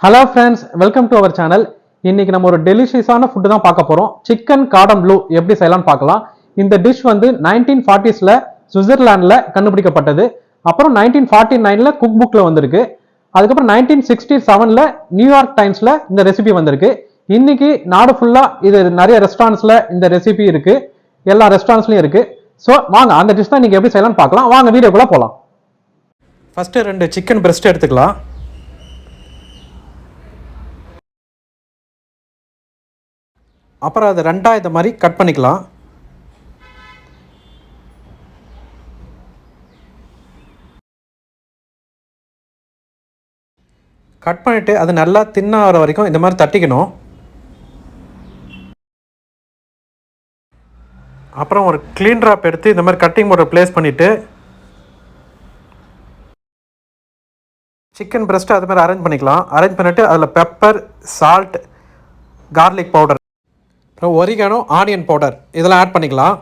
Hello friends, welcome to our channel. இன்னைக்கு நம்ம ஒரு டெலிஷியஸான ஃபுட் தான் பார்க்க போறோம். சிக்கன் கார்டன் ப்ளூ எப்படி செய்யலாம்னு பார்க்கலாம். இந்த டிஷ் வந்து 1940ஸ்ல சுவிட்சர்லாந்துல கண்டுபிடிக்கப்பட்டது. அப்புறம் 1949ல குக் புக்ல வந்திருக்கு. அதுக்கப்புறம் 1967ல நியூயார்க் டைம்ஸ்ல இந்த ரெசிபி வந்திருக்கு. இன்னைக்கு நாடு ஃபுல்லா இது நிறைய ரெஸ்டாரண்ட்ஸ்ல இந்த ரெசிபி இருக்கு. எல்லா ரெஸ்டாரண்ட்ஸ்லயும் இருக்கு. ஸோ வாங்க அந்த டிஷ் தான் நீங்க எப்படி செய்யலாம்னு பார்க்கலாம். வாங்க வீடியோக்குள்ள போலாம். ஃபர்ஸ்ட் 2 சிக்கன் பிரஸ்ட் எடுத்துக்கலாம். அப்புறம் அது ரெண்டாக இந்த மாதிரி கட் பண்ணிக்கலாம். கட் பண்ணிவிட்டு அது நல்லா தின்னாகிற வரைக்கும் இந்த மாதிரி தட்டிக்கணும். அப்புறம் ஒரு க்ளீன் ட்ராப் எடுத்து இந்த மாதிரி கட்டிங் போர்டை ப்ளேஸ் பண்ணிவிட்டு சிக்கன் பிரஸ்ட்டை அது மாதிரி அரேஞ்ச் பண்ணிக்கலாம். அரேஞ்ச் பண்ணிவிட்டு அதில் பெப்பர், சால்ட், கார்லிக் பவுடர், அப்புறம் ஒரிகானோ, ஆனியன் பவுடர் இதெல்லாம் ஆட் பண்ணிக்கலாம்.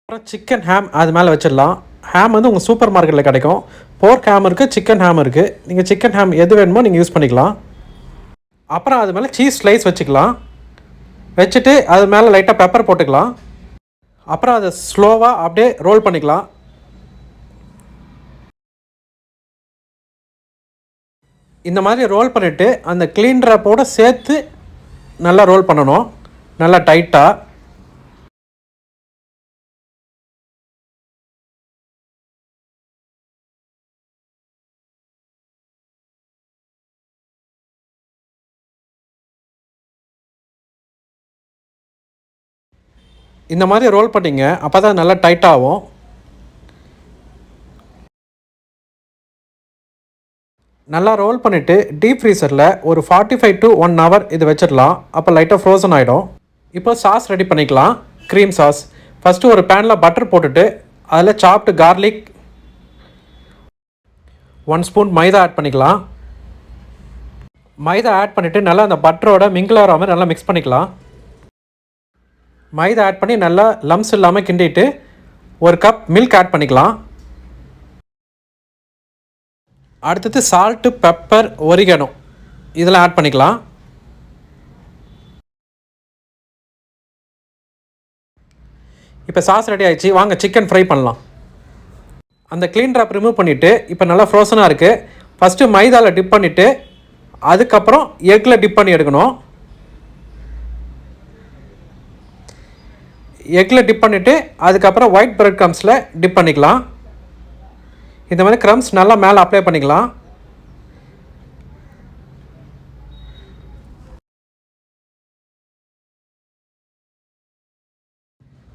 அப்புறம் சிக்கன் ஹேம் அது மேலே வச்சிடலாம். ஹேம் வந்து உங்கள் சூப்பர் மார்க்கெட்டில் கிடைக்கும். போர்க் ஹேம் இருக்குது, சிக்கன் ஹேம் இருக்குது. நீங்கள் சிக்கன் ஹேம் எது வேணுமோ நீங்கள் யூஸ் பண்ணிக்கலாம். அப்புறம் அது மேலே சீஸ் ஸ்லைஸ் வச்சுக்கலாம். வச்சுட்டு அது மேலே லைட்டாக பெப்பர் போட்டுக்கலாம். அப்புறம் அதை ஸ்லோவாக அப்படியே ரோல் பண்ணிக்கலாம். இந்த மாதிரி ரோல் பண்ணிவிட்டு அந்த க்ளீன் ட்ராப்போடு சேர்த்து நல்லா ரோல் பண்ணணும், நல்லா டைட்டாக. இந்த மாதிரி ரோல் பண்ணிங்க, அப்போ தான் நல்லா டைட்டாகும். நல்லா ரோல் பண்ணிவிட்டு டீப் ஃப்ரீசரில் ஒரு 45 to 1 hour இது வச்சிடலாம். அப்போ லைட்டாக ஃப்ரோசன் ஆகிடும். இப்போ சாஸ் ரெடி பண்ணிக்கலாம். க்ரீம் சாஸ் ஃபஸ்ட்டு ஒரு பேனில் பட்டர் போட்டுட்டு அதில் சாப்டு கார்லிக், 1 ஸ்பூன் மைதா ஆட் பண்ணிக்கலாம். மைதா ஆட் பண்ணிவிட்டு நல்லா அந்த பட்டரோட மிங்கிள் ஆகிற மாதிரி நல்லா மிக்ஸ் பண்ணிக்கலாம். மைதா ஆட் பண்ணி நல்லா லம்ஸ் இல்லாமல் கிண்டிட்டு 1 கப் மில்க் ஆட் பண்ணிக்கலாம். அடுத்தது சால்ட்டு, பெப்பர், ஒரிகானோ இதெல்லாம் ஆட் பண்ணிக்கலாம். இப்போ சாஸ் ரெடி ஆகிடுச்சு. வாங்க சிக்கன் ஃப்ரை பண்ணலாம். அந்த க்ளீன் ட்ராப் ரிமூவ் பண்ணிவிட்டு இப்போ நல்லா ஃப்ரோசனாக இருக்குது. ஃபஸ்ட்டு மைதாவில் டிப் பண்ணிவிட்டு அதுக்கப்புறம் எக்கில் டிப் பண்ணி எடுக்கணும். எக்கில் டிப் பண்ணிவிட்டு அதுக்கப்புறம் ஒயிட் பிரெட் க்ரம்ஸில் டிப் பண்ணிக்கலாம். இந்த மாதிரி க்ரம்ஸ் நல்லா மேலே அப்ளை பண்ணிக்கலாம்.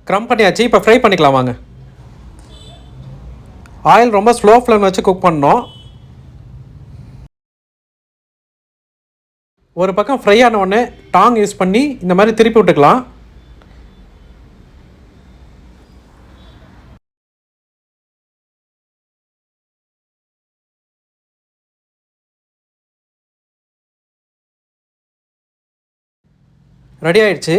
க்ரம் பண்ணியாச்சு. இப்போ ஃப்ரை பண்ணிக்கலாம் வாங்க. ஆயில் ரொம்ப ஸ்லோ ஃப்ளேம் வச்சு குக் பண்ணணும். ஒரு பக்கம் ஃப்ரை ஆன உடனே டாங் யூஸ் பண்ணி இந்த மாதிரி திருப்பி விட்டுக்கலாம். ரெடி ஆயிடுச்சு.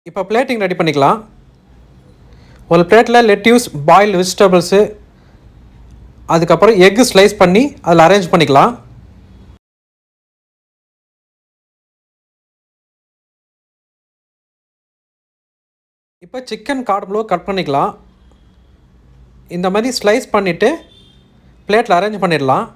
இப்போ பிளேட்டிங் ரெடி பண்ணிக்கலாம். ஒரு பிளேட்டில் லெட்யூஸ், பாயில்டு வெஜிடபிள்ஸு, அதுக்கப்புறம் எக்கு ஸ்லைஸ் பண்ணி அதில் அரேஞ்ச் பண்ணிக்கலாம். இப்போ சிக்கன் கார்டன் ப்ளூ கட் பண்ணிக்கலாம். இந்த மாதிரி ஸ்லைஸ் பண்ணிவிட்டு பிளேட்டில் அரேஞ்ச் பண்ணிடலாம்.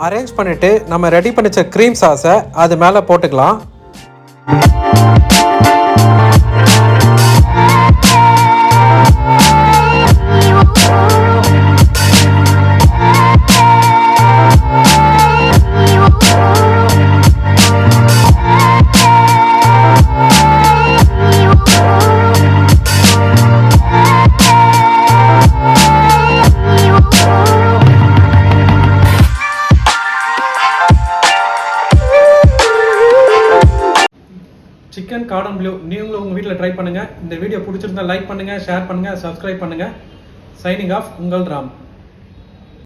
அரேஞ்ச் பண்ணிவிட்டு நம்ம ரெடி பண்ணி வச்ச க்ரீம் சாஸை அது மேலே போட்டுக்கலாம். சிக்கன் கார்டன் ப்ளூ நீங்களும் உங்கள் வீட்டில் ட்ரை பண்ணுங்கள். இந்த வீடியோ பிடிச்சிருந்தா லைக் பண்ணுங்கள், ஷேர் பண்ணுங்கள், சப்ஸ்கிரைப் பண்ணுங்கள். சைனிங் ஆஃப் உங்கள் ராம்.